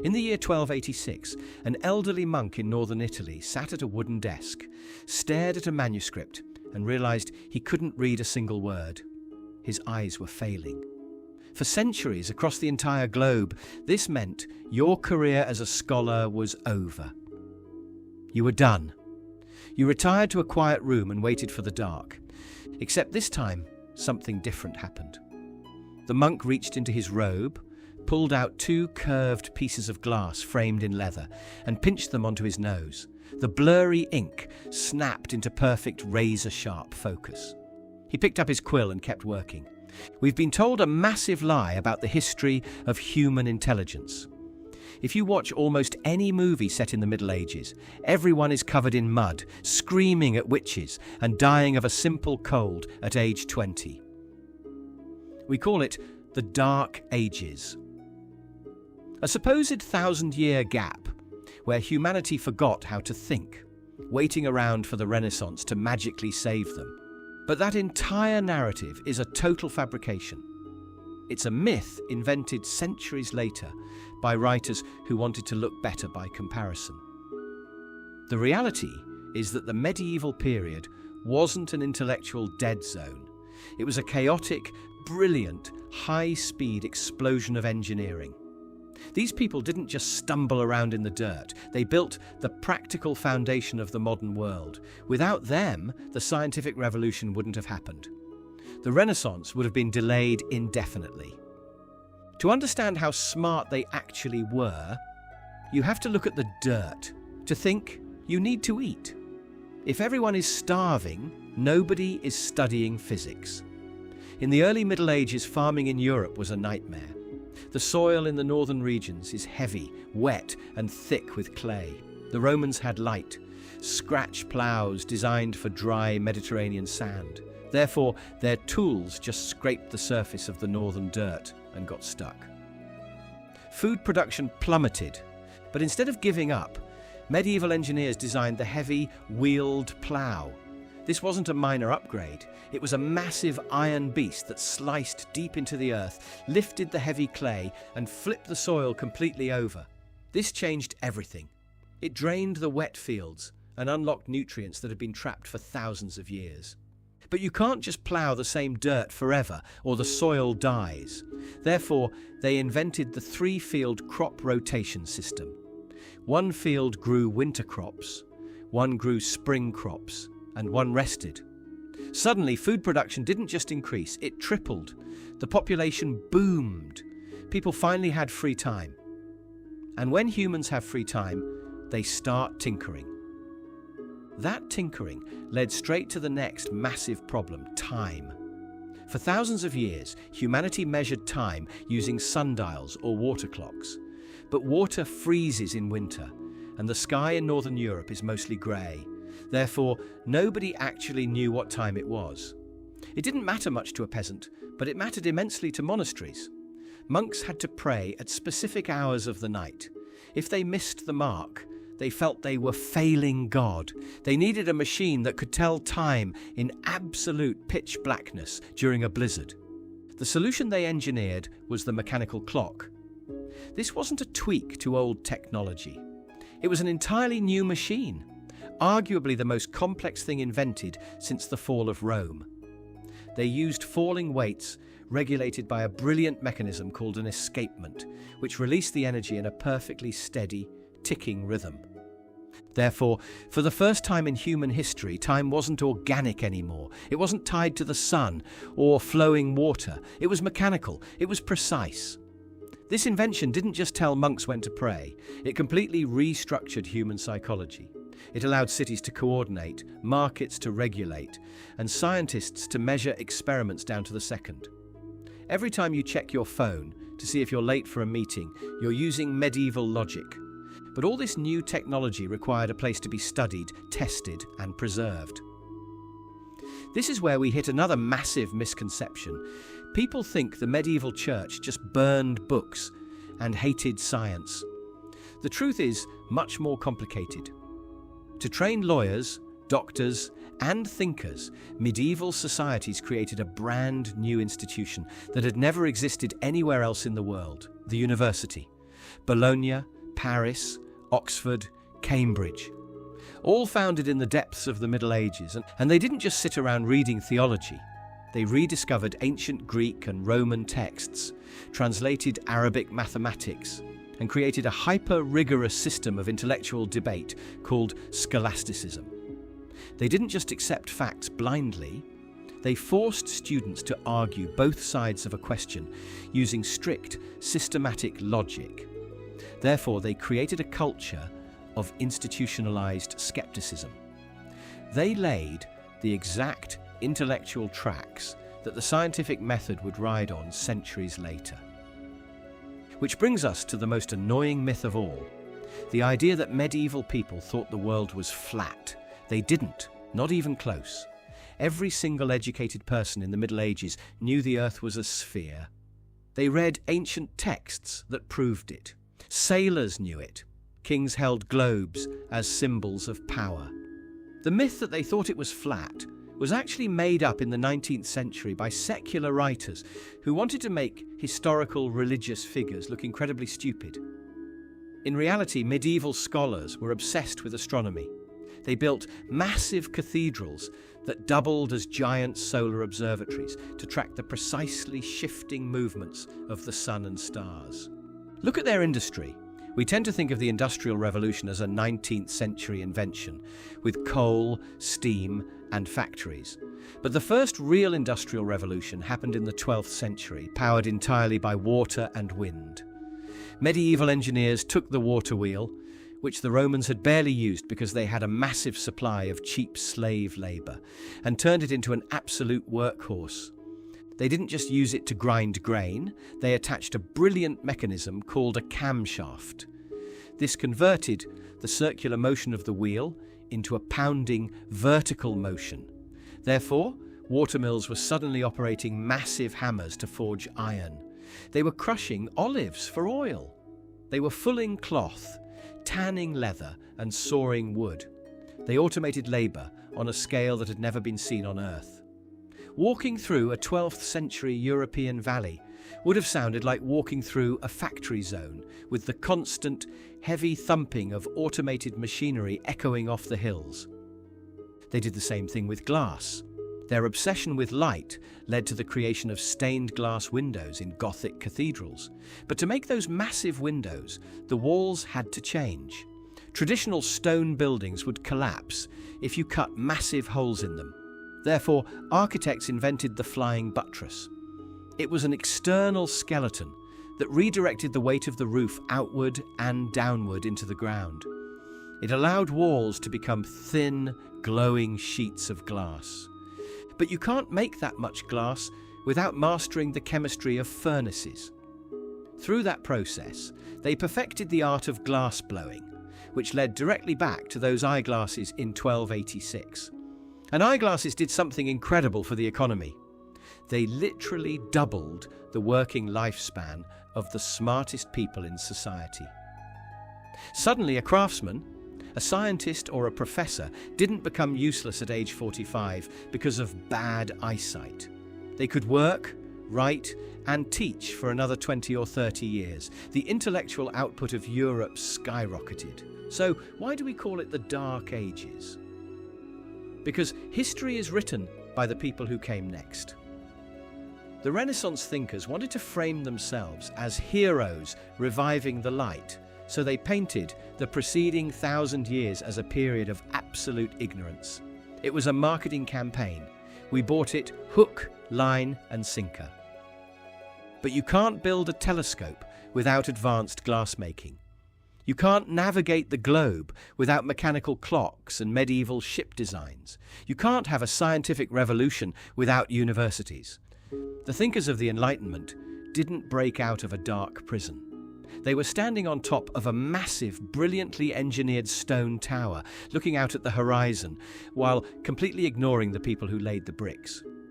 In the year 1286, an elderly monk in northern Italy sat at a wooden desk, stared at a manuscript, and realized he couldn't read a single word. His eyes were failing. For centuries across the entire globe, this meant your career as a scholar was over. You were done. You retired to a quiet room and waited for the dark. Except this time, something different happened. The monk reached into his robe, pulled out two curved pieces of glass framed in leather, and pinched them onto his nose. The blurry ink snapped into perfect razor-sharp focus. He picked up his quill and kept working. We've been told a massive lie about the history of human intelligence. If you watch almost any movie set in the Middle Ages, everyone is covered in mud, screaming at witches, and dying of a simple cold at age 20. We call it the Dark Ages. A supposed 1,000-year gap where humanity forgot how to think, waiting around for the Renaissance to magically save them. But that entire narrative is a total fabrication. It's a myth invented centuries later by writers who wanted to look better by comparison. The reality is that the medieval period wasn't an intellectual dead zone. It was a chaotic, brilliant, high-speed explosion of engineering. These people didn't just stumble around in the dirt. They built the practical foundation of the modern world. Without them, the scientific revolution wouldn't have happened. The Renaissance would have been delayed indefinitely. To understand how smart they actually were, you have to look at the dirt. To think, you need to eat. If everyone is starving, nobody is studying physics. In the early Middle Ages, farming in Europe was a nightmare. The soil in the northern regions is heavy, wet, and thick with clay. The Romans had light, scratch ploughs designed for dry Mediterranean sand. Therefore, their tools just scraped the surface of the northern dirt and got stuck. Food production plummeted, but instead of giving up, medieval engineers designed the heavy, wheeled plough. This wasn't a minor upgrade. It was a massive iron beast that sliced deep into the earth, lifted the heavy clay, and flipped the soil completely over. This changed everything. It drained the wet fields and unlocked nutrients that had been trapped for thousands of years. But you can't just plough the same dirt forever, or the soil dies. Therefore, they invented the three-field crop rotation system. One field grew winter crops, one grew spring crops, and one rested. Suddenly, food production didn't just increase, it tripled. The population boomed. People finally had free time. And when humans have free time, they start tinkering. That tinkering led straight to the next massive problem, time. For thousands of years, humanity measured time using sundials or water clocks. But water freezes in winter, and the sky in northern Europe is mostly grey. Therefore, nobody actually knew what time it was. It didn't matter much to a peasant, but it mattered immensely to monasteries. Monks had to pray at specific hours of the night. If they missed the mark, they felt they were failing God. They needed a machine that could tell time in absolute pitch blackness during a blizzard. The solution they engineered was the mechanical clock. This wasn't a tweak to old technology. It was an entirely new machine, arguably the most complex thing invented since the fall of Rome. They used falling weights regulated by a brilliant mechanism called an escapement, which released the energy in a perfectly steady, ticking rhythm. Therefore, for the first time in human history, time wasn't organic anymore. It wasn't tied to the sun or flowing water. It was mechanical. It was precise. This invention didn't just tell monks when to pray. It completely restructured human psychology. It allowed cities to coordinate, markets to regulate, and scientists to measure experiments down to the second. Every time you check your phone to see if you're late for a meeting, you're using medieval logic. But all this new technology required a place to be studied, tested, and preserved. This is where we hit another massive misconception. People think the medieval church just burned books and hated science. The truth is much more complicated. To train lawyers, doctors, and thinkers, medieval societies created a brand new institution that had never existed anywhere else in the world, the university. Bologna, Paris, Oxford, Cambridge. All founded in the depths of the Middle Ages, and they didn't just sit around reading theology. They rediscovered ancient Greek and Roman texts, translated Arabic mathematics, and created a hyper-rigorous system of intellectual debate called scholasticism. They didn't just accept facts blindly, they forced students to argue both sides of a question using strict, systematic logic. Therefore, they created a culture of institutionalized skepticism. They laid the exact intellectual tracks that the scientific method would ride on centuries later. Which brings us to the most annoying myth of all, the idea that medieval people thought the world was flat. They didn't, not even close. Every single educated person in the Middle Ages knew the Earth was a sphere. They read ancient texts that proved it. Sailors knew it. Kings held globes as symbols of power. The myth that they thought it was flat was actually made up in the 19th century by secular writers who wanted to make historical religious figures look incredibly stupid. In reality, medieval scholars were obsessed with astronomy. They built massive cathedrals that doubled as giant solar observatories to track the precisely shifting movements of the sun and stars. Look at their industry. We tend to think of the Industrial Revolution as a 19th century invention, with coal, steam, and factories. But the first real industrial revolution happened in the 12th century, powered entirely by water and wind. Medieval engineers took the water wheel, which the Romans had barely used because they had a massive supply of cheap slave labour, and turned it into an absolute workhorse. They didn't just use it to grind grain, they attached a brilliant mechanism called a camshaft. This converted the circular motion of the wheel into a pounding vertical motion. Therefore, watermills were suddenly operating massive hammers to forge iron. They were crushing olives for oil. They were fulling cloth, tanning leather, and sawing wood. They automated labour on a scale that had never been seen on Earth. Walking through a 12th century European valley would have sounded like walking through a factory zone, with the constant, heavy thumping of automated machinery echoing off the hills. They did the same thing with glass. Their obsession with light led to the creation of stained glass windows in Gothic cathedrals. But to make those massive windows, the walls had to change. Traditional stone buildings would collapse if you cut massive holes in them. Therefore, architects invented the flying buttress. It was an external skeleton that redirected the weight of the roof outward and downward into the ground. It allowed walls to become thin, glowing sheets of glass. But you can't make that much glass without mastering the chemistry of furnaces. Through that process, they perfected the art of glass blowing, which led directly back to those eyeglasses in 1286. And eyeglasses did something incredible for the economy. They literally doubled the working lifespan of the smartest people in society. Suddenly, a craftsman, a scientist, or a professor didn't become useless at age 45 because of bad eyesight. They could work, write, and teach for another 20 or 30 years. The intellectual output of Europe skyrocketed. So why do we call it the Dark Ages? Because history is written by the people who came next. The Renaissance thinkers wanted to frame themselves as heroes reviving the light, so they painted the preceding 1,000 years as a period of absolute ignorance. It was a marketing campaign. We bought it hook, line, and sinker. But you can't build a telescope without advanced glassmaking. You can't navigate the globe without mechanical clocks and medieval ship designs. You can't have a scientific revolution without universities. The thinkers of the Enlightenment didn't break out of a dark prison. They were standing on top of a massive, brilliantly engineered stone tower, looking out at the horizon, while completely ignoring the people who laid the bricks.